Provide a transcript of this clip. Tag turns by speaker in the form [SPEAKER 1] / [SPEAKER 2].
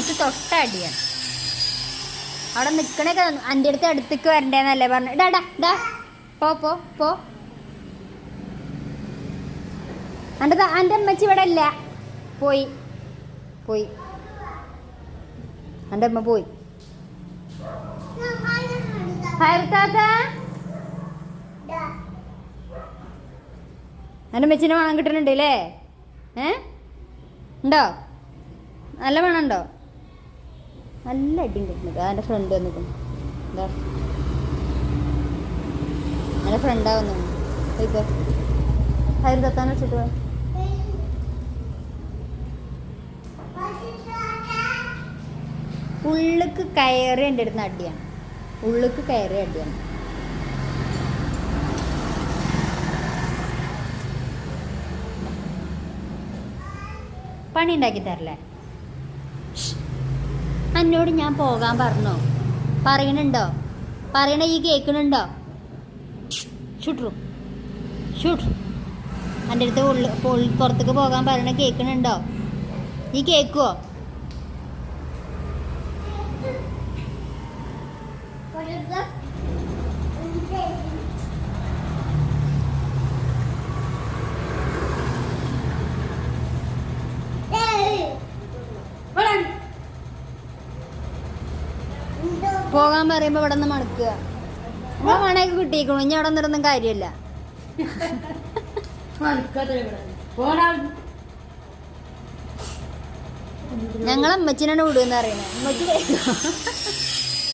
[SPEAKER 1] അമ്മച്ചി തൊട്ടടിയാണ്. അവിടെ നിക്കണൊക്കെ എൻ്റെ അടുത്തേക്ക് വരണ്ടേന്നല്ലേ പറഞ്ഞു. ഡാ ഡാ പോ പോ പോ. എൻ്റെ അമ്മച്ചി ഇവിടെ ഇല്ല, പോയി പോയി. എൻ്റെ അമ്മ പോയി. എൻ്റെ അമ്മച്ചിനെ മണം കിട്ടുന്നുണ്ട് അല്ലേ? ഉണ്ടോ? നല്ല മണം ഉണ്ടോ? നല്ല അടിയും കിട്ടുന്നുണ്ട്. എൻ്റെ ഫ്രണ്ട് വന്നിട്ടുണ്ട്. എന്താ എൻ്റെ ഫ്രണ്ടാ വന്നു. പോയിക്കോ. ഹയർ തത്താൻ വെച്ചിട്ട് പോ. ഉള്ളിക്ക് കയറി എൻ്റെ അടുത്ത് അടിയാണ്. ഉള്ളിക്ക് കയറി അടിയാണ്. പണി ഉണ്ടാക്കി തരല്ലേ? എന്നോട് ഞാൻ പോകാൻ പറഞ്ഞോ? പറയണുണ്ടോ? പറയണ ഈ കേൾക്കണുണ്ടോ? ഷൂട്ടറു ഷൂട്ട്. എൻ്റെ അടുത്ത് പുറത്തേക്ക് പോകാൻ പറയണ കേൾക്കണുണ്ടോ? ഈ കേൾക്കുവോ? പോകാൻ പറയുമ്പോ ഇവിടെ നിന്ന് മണക്കുക. നമ്മളെ മണയൊക്കെ കിട്ടിയിരിക്കണു. ഇനി അവിടെ നിന്നൊന്നും കാര്യമില്ല. ഞങ്ങളമ്മച്ചിനാണ് വിടുമെന്ന് അറിയണേ. അമ്മച്ചി